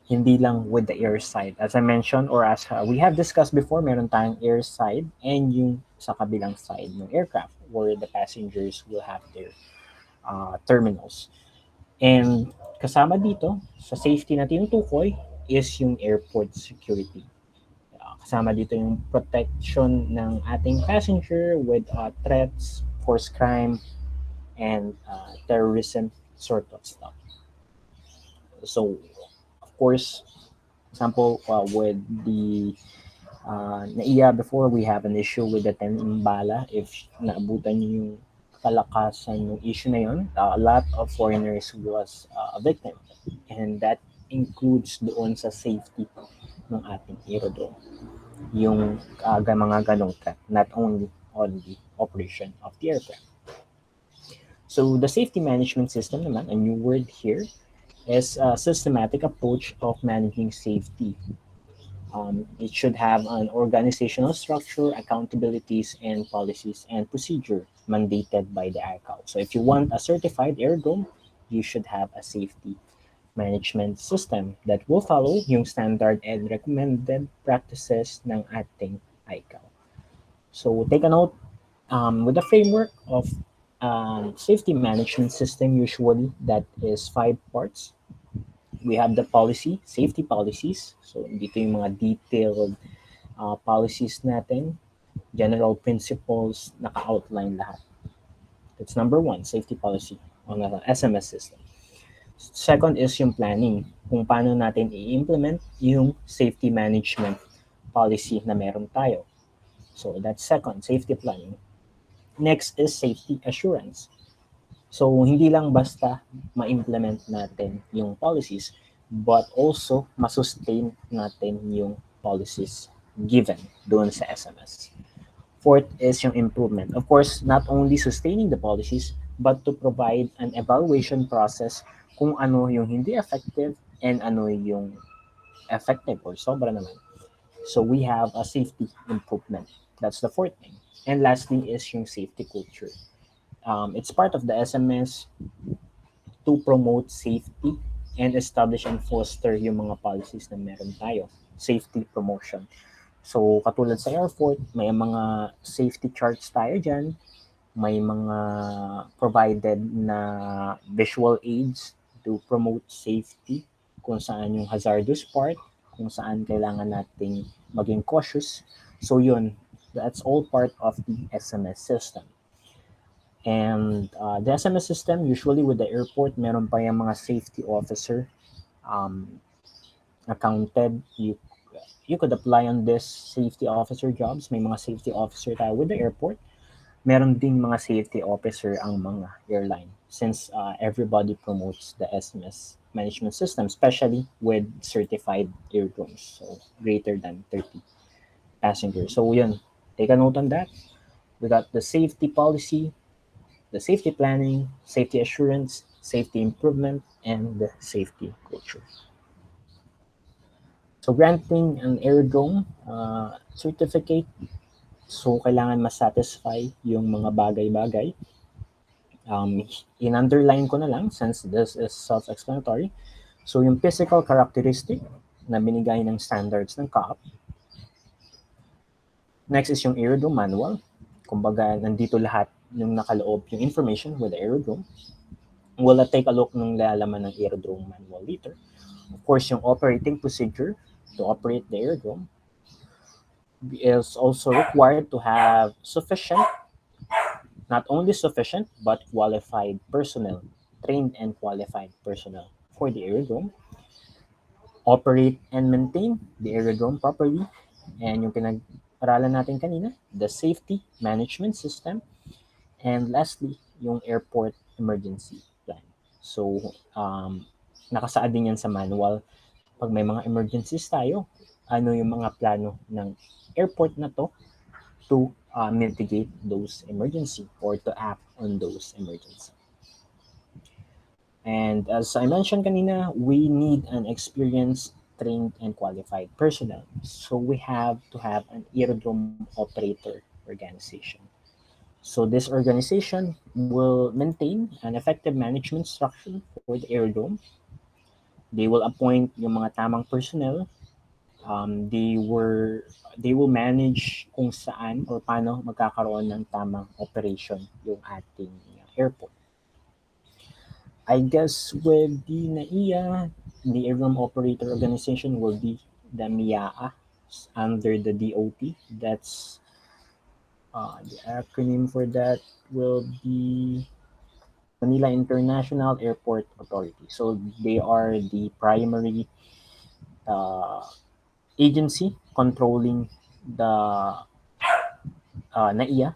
Hindi lang with the air side. As I mentioned or as we have discussed before, meron tayong air side and yung sa kabilang side ng aircraft where the passengers will have their terminals. And kasama dito, sa safety na tinutukoy is yung airport security. Kasama dito yung protection ng ating passenger with threats, forced crime, and terrorism sort of stuff. So, of course, example, with the NAIA before, we have an issue with the 10 Imbala. If naabutan niyo yung kalakasan yung issue na yun, a lot of foreigners was a victim. And that includes doon sa safety ng ating aerodrome. Yung mga ganong threat, not only on the operation of the aircraft. So the safety management system naman, a new word here, is a systematic approach of managing safety. It should have an organizational structure, accountabilities, and policies and procedure mandated by the ICAO. So if you want a certified aerodrome, you should have a safety management system that will follow yung standard and recommended practices ng ating ICAO. So take a note, with the framework of safety management system, usually that is 5 parts. We have the policy, safety policies. So dito yung mga detailed policies natin, general principles, naka-outline lahat. That's number 1, safety policy on the SMS system. Second is yung planning, kung paano natin i-implement yung safety management policy na meron tayo. So that's second, safety planning. Next is safety assurance. So hindi lang basta ma-implement natin yung policies, but also masustain natin yung policies given doon sa SMS. Fourth is yung improvement. Of course, not only sustaining the policies, but to provide an evaluation process kung ano yung hindi effective and ano yung effective or sobra naman. So we have a safety improvement. That's the fourth thing. And lastly is yung safety culture. It's part of the SMS to promote safety and establish and foster yung mga policies na meron tayo. Safety promotion. So, katulad sa airport, may mga safety charts tayo dyan. May mga provided na visual aids to promote safety, kung saan yung hazardous part, kung saan kailangan nating maging cautious. So, yun, that's all part of the SMS system. And the SMS system, usually with the airport, meron pa yung mga safety officer accounted. You could apply on this safety officer jobs. May mga safety officer tayo with the airport. Meron ding mga safety officer ang mga airline, since everybody promotes the SMS management system, especially with certified aerodromes, so greater than 30 passengers. So yun, take a note on that. We got the safety policy, the safety planning, safety assurance, safety improvement, and the safety culture. So granting an aerodrome certificate, so kailangan ma-satisfy yung mga bagay-bagay. In-underline ko na lang since this is self-explanatory. So yung physical characteristic na binigay ng standards ng CAAP. Next is yung aerodrome manual. Kumbaga, nandito lahat yung nakaloob yung information with the aerodrome. We'll take a look nung lalaman ng aerodrome manual later. Of course, yung operating procedure to operate the aerodrome is also required to have sufficient, not only sufficient, but qualified personnel, trained and qualified personnel for the aerodrome. Operate and maintain the aerodrome properly. And yung pinag-aralan natin kanina, the safety management system. And lastly, yung airport emergency plan. So, nakasaad din yan sa manual. Pag may mga emergencies tayo, ano yung mga plano ng airport na to mitigate those emergency or to act on those emergency. And as I mentioned kanina, we need an experienced, trained, and qualified personnel. So we have to have an aerodrome operator organization. So this organization will maintain an effective management structure for the aerodrome. They will appoint yung mga tamang personnel. They will manage kung saan or paano magkakaroon ng tamang operation yung ating airport. I guess with the NAIA, the Aerodrome Operator Organization will be the MIAA under the DOT. That's the acronym for that will be Manila International Airport Authority. So they are the primary agency controlling the NAIA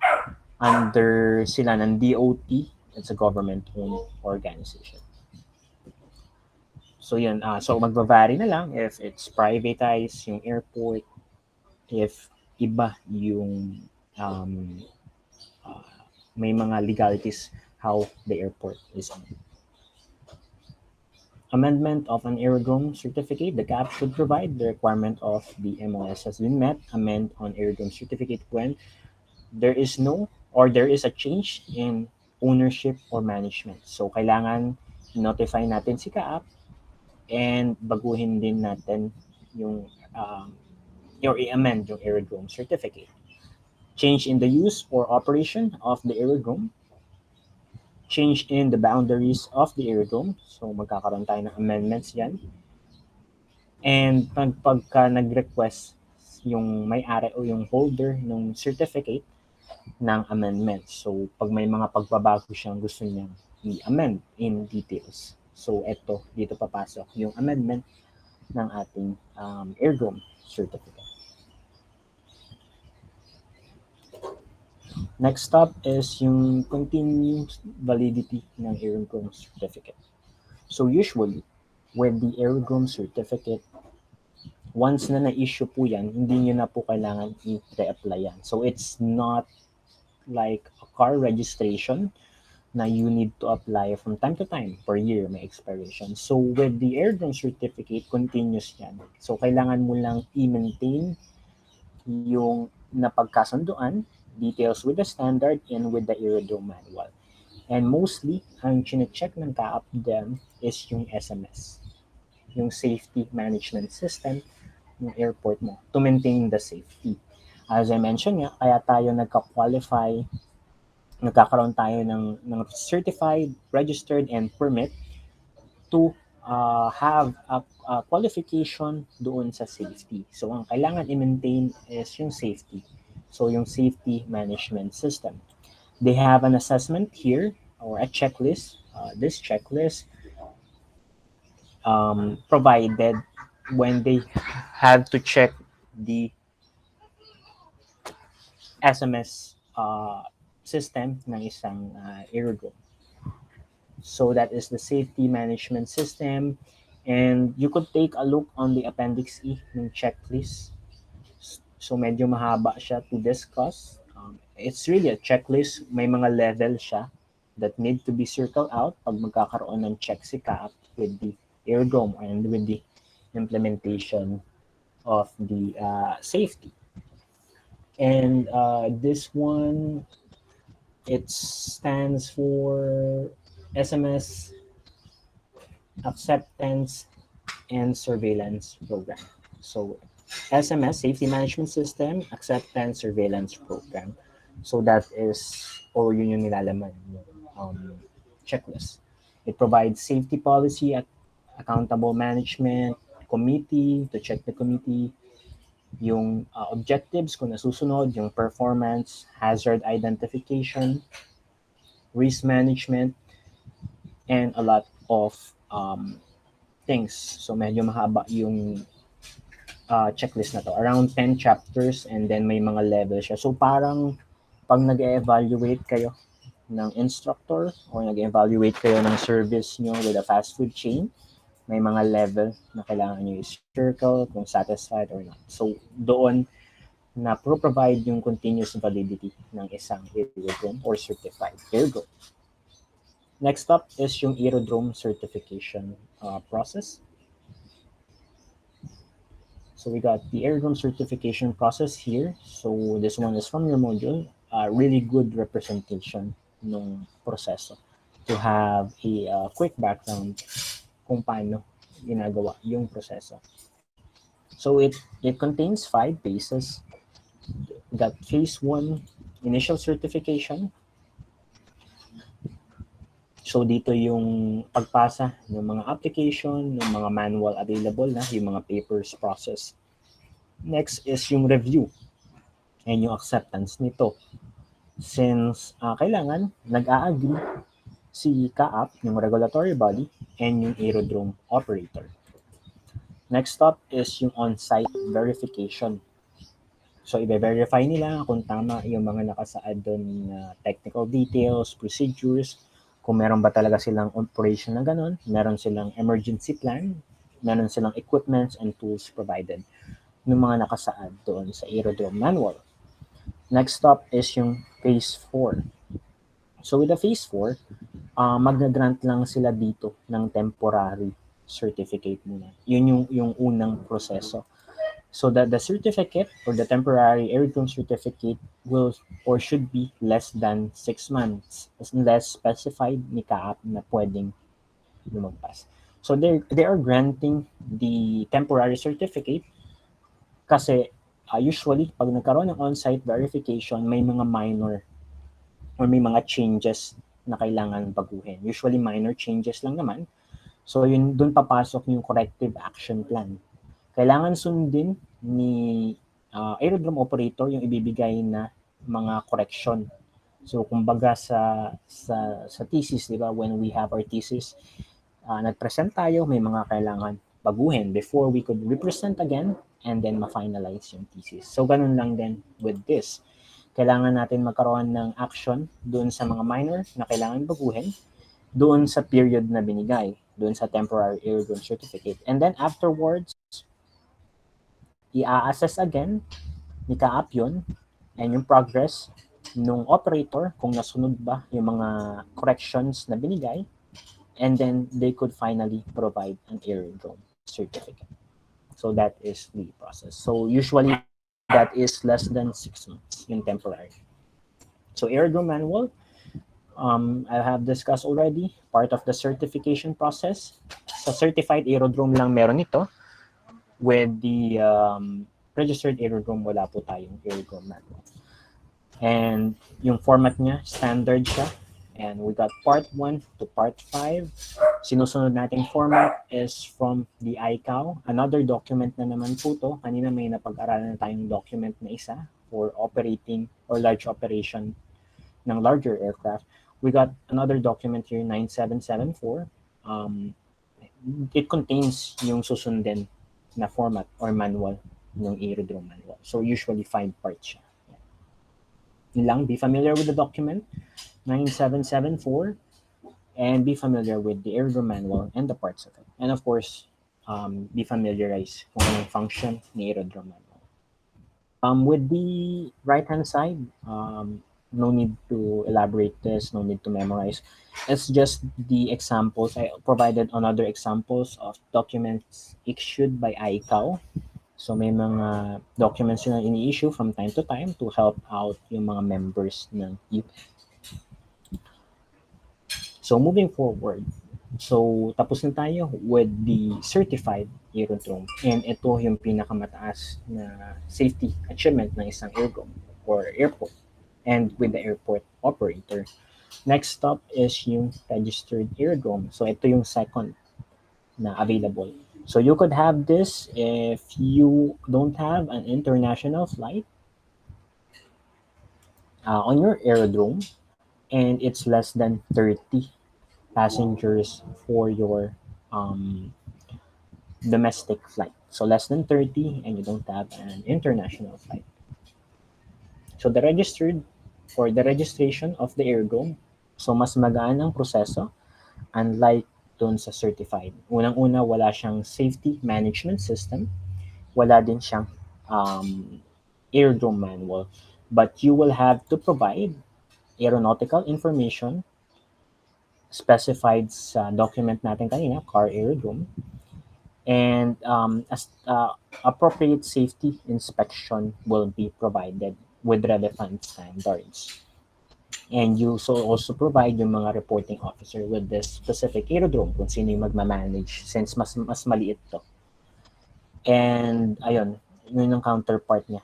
under sila ng DOT. It's a government-owned organization. So yun, so magva-vary na lang if it's privatized yung airport, if iba yung may mga legalities how the airport is owned. Amendment of an aerodrome certificate. The CAP should provide the requirement of the MOS has been met. Amend on aerodrome certificate when there is no or there is a change in ownership or management. So kailangan notify natin si CAAP and baguhin din natin yung or i-amend yung aerodrome certificate. Change in the use or operation of the aerodrome, change in the boundaries of the aerodrome. So magkakaroon tayo ng amendments yan. And pagka nag-request yung may-ari o yung holder ng certificate ng amendment. So pag may mga pagbabago siyang gusto niyang i-amend in details. So ito, dito papasok yung amendment ng ating aerodrome certificate. Next stop is yung continuous validity ng aerodrome certificate. So usually, with the aerodrome certificate, once na na-issue po yan, hindi nyo na po kailangan i-reapply yan. So it's not like a car registration na you need to apply from time to time per year, may expiration. So with the aerodrome certificate, continuous yan. So kailangan mo lang i-maintain yung napagkasunduan, details with the standard and with the aerodrome manual. And mostly, ang chine-check ng CAAP din is yung SMS, yung Safety Management System ng airport mo to maintain the safety. As I mentioned nga, kaya tayo nagka-qualify, nagkakaroon tayo ng certified, registered, and permit to have a qualification doon sa safety. So, ang kailangan i-maintain is yung safety. So, yung safety management system. They have an assessment here or a checklist. This checklist provided when they had to check the SMS system ng isang aerodrome. So that is the safety management system. And you could take a look on the Appendix E ng checklist. So medyo mahaba siya to discuss. It's really a checklist. May mga level siya that need to be circled out pag magkakaroon ng check si CAAP with the aerodrome and with the implementation of the safety. And this one, it stands for SMS Acceptance and Surveillance Program. So SMS, Safety Management System, Acceptance Surveillance Program. So that is, or yun yung nilalaman yung checklist. It provides safety policy at accountable management committee to check the committee, yung objectives kung nasusunod, yung performance, hazard identification, risk management, and a lot of things. So medyo mahaba yung checklist na to. Around 10 chapters and then may mga levels siya. So parang pag nag-evaluate kayo ng instructor or nag-evaluate kayo ng service nyo with a fast food chain, may mga level na kailangan nyo i-circle kung satisfied or not. So doon na provide yung continuous validity ng isang aerodrome or certified aerodrome. Next up is yung aerodrome certification process. So we got the aerodrome certification process here. So this one is from your module. Really good representation ng proseso to have a quick background kung paano ginagawa yung proseso. So it contains 5 phases. We got phase 1, initial certification. So dito yung pagpasa ng mga application, ng mga manual available na, yung mga papers process. Next is yung review and yung acceptance nito. Since kailangan nag-a-agree si CAAP, yung regulatory body, and yung aerodrome operator. Next stop is yung on-site verification. So, i-verify nila kung tama yung mga nakasaad doon na technical details, procedures, kung meron ba talaga silang operation na ganun, meron silang emergency plan, meron silang equipments and tools provided ng mga nakasaad doon sa aerodrome manual. Next stop is yung phase 4. So with the phase 4, mag-grant lang sila dito ng temporary certificate muna. Yun yung unang proseso. So that the certificate or the temporary aerodrome certificate will or should be less than 6 months unless specified ni CAAP na pwedeng lumagpas. So they are granting the temporary certificate kasi usually pag nagkaroon ng on-site verification, may mga minor or may mga changes na kailangan baguhin. Usually minor changes lang naman. So yun doon papasok yung corrective action plan. Kailangan sundin ni aerodrome operator yung ibibigay na mga correction. So kumbaga sa thesis, di ba, when we have our thesis, nag-present tayo, may mga kailangan baguhin before we could represent again and then ma-finalize yung thesis. So ganun lang din with this. Kailangan natin magkaroon ng action doon sa mga minor na kailangan baguhin doon sa period na binigay, doon sa temporary aerodrome certificate. And then afterwards, i-assess again ni Kaap yun and yung progress nung operator kung nasunod ba yung mga corrections na binigay, and then they could finally provide an aerodrome certificate. So that is the process. So usually that is less than 6 months, yung temporary. So aerodrome manual, I have discussed already, part of the certification process. Sa certified aerodrome lang meron ito. With the registered aerodrome, wala po tayong aerodrome manual. And yung format niya, standard siya. And we got part 1 to part 5. Sinusunod nating format is from the ICAO. Another document na naman po to. Kanina may napag-aralan na tayong document na isa for operating or large operation ng larger aircraft. We got another document here, 9774. It contains yung susundin na format or manual ng aerodrome manual. So usually 5 parts siya. Yun lang, be familiar with the document 9774 and be familiar with the aerodrome manual and the parts of it. And of course, be familiarized kung anong function ni aerodrome manual. With the right-hand side, no need to elaborate this, no need to memorize. It's just the examples. I provided another examples of documents issued by ICAO. So may mga documents na ini-issue from time to time to help out yung mga members ng UP. So moving forward, so tapos na tayo with the certified aerodrome. And ito yung pinakamataas na safety achievement ng isang aerodrome or airport and with the airport operator. Next stop is yung registered aerodrome. So ito yung second na available. So you could have this if you don't have an international flight on your aerodrome and it's less than 30 passengers for your domestic flight. So less than 30 and you don't have an international flight. So the registered or the registration of the aerodrome, so mas magaan ang proseso unlike dun sa certified. Unang-una, wala siyang safety management system. Wala din siyang aerodrome manual. But you will have to provide aeronautical information specified sa document natin kanina, car aerodrome, and appropriate safety inspection will be provided with relevant standards. And you also provide yung mga reporting officer with this specific aerodrome kung sino yung magmamanage since mas maliit to. And ayun, yun yung counterpart niya.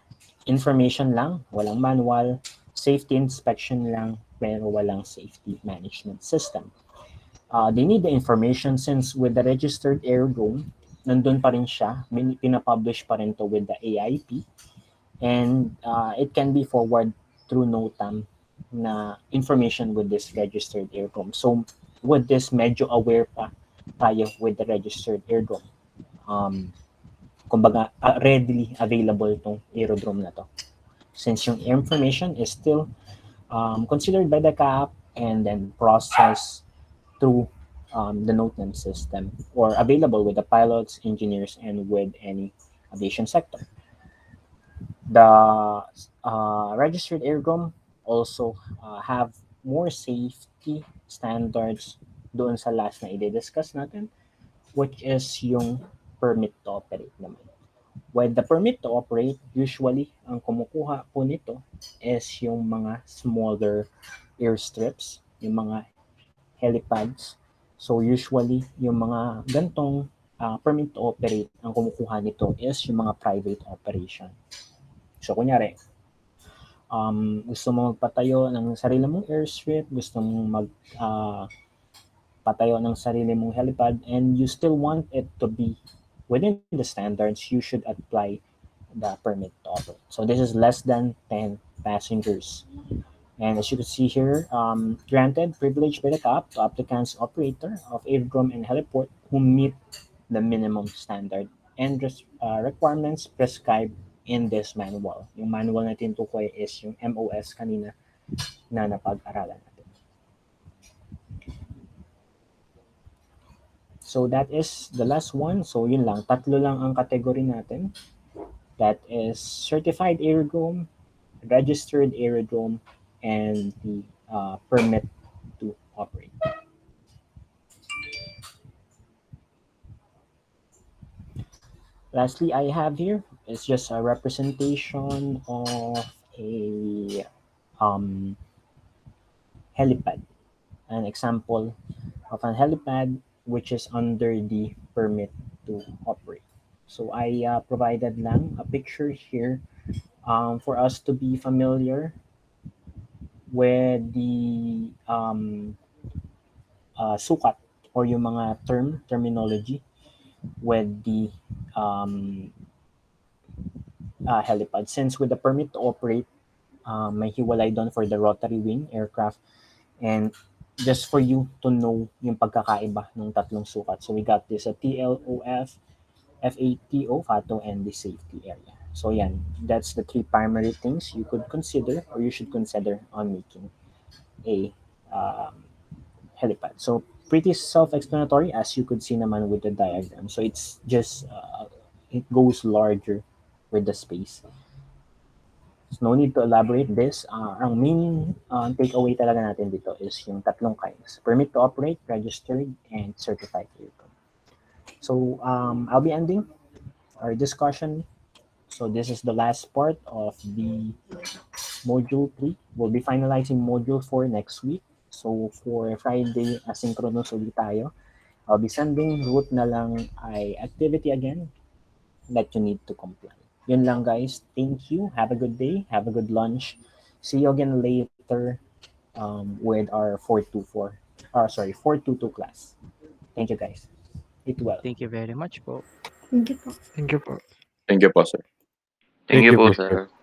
Information lang, walang manual, safety inspection lang, pero walang safety management system. They need the information since with the registered aerodrome, nandun pa rin siya, pinapublish pa rin to with the AIP, and it can be forwarded through NOTAM na information with this registered aerodrome. So with this, medyo aware pa tayo with the registered aerodrome. Kumbaga, readily available tong aerodrome na to. Since yung information is still considered by the CAAP and then processed through the NOTAM system or available with the pilots, engineers, and with any aviation sector. The registered aerodrome also have more safety standards doon sa last na i-discuss natin, which is yung permit to operate naman. With the permit to operate, usually, ang kumukuha po nito is yung mga smaller airstrips, yung mga helipads. So usually, yung mga gantong permit to operate, ang kumukuha nito is yung mga private operation. So kunyari, gusto mo magpatayo ng sarili mong airstrip, gusto mong patayo ng sarili mong helipad, and you still want it to be within the standards, you should apply the permit to operate. So this is less than 10 passengers. And as you can see here, granted privilege by the top to applicants operator of aerodrome and heliport who meet the minimum standard and requirements prescribed in this manual. Yung manual na tinutukoy is yung MOS kanina na napag-aralan natin. So that is the last one. So yun lang, tatlo lang ang category natin. That is certified aerodrome, registered aerodrome, and the permit to operate. Lastly, I have here is just a representation of a helipad, an example of an helipad which is under the permit to operate. So I provided lang a picture here for us to be familiar with the sukat or yung mga terminology with the helipad. Since with the permit to operate, may hiwalay doon for the rotary wing aircraft, and just for you to know yung pagkakaiba ng tatlong sukat. So we got this a TLOF, FATO, FATO, and the safety area. So yan, that's the three primary things you could consider or you should consider on making a helipad. So pretty self-explanatory as you could see naman with the diagram. So it's just, it goes larger with the space. So no need to elaborate this. Ang main takeaway talaga natin dito is yung tatlong kinds. Permit to operate, registered, and certified vehicle. So I'll be ending our discussion. So this is the last part of the module 3. We'll be finalizing module 4 next week. So for Friday, asynchronous ulit tayo. I'll be sending route na lang ay activity again that you need to comply. Yun lang guys. Thank you. Have a good day. Have a good lunch. See you again later with our 422 class. Thank you guys. Eat well. Thank you very much po. Thank you po. Thank you po. Thank you po, sir. Thank you po, sir. sir.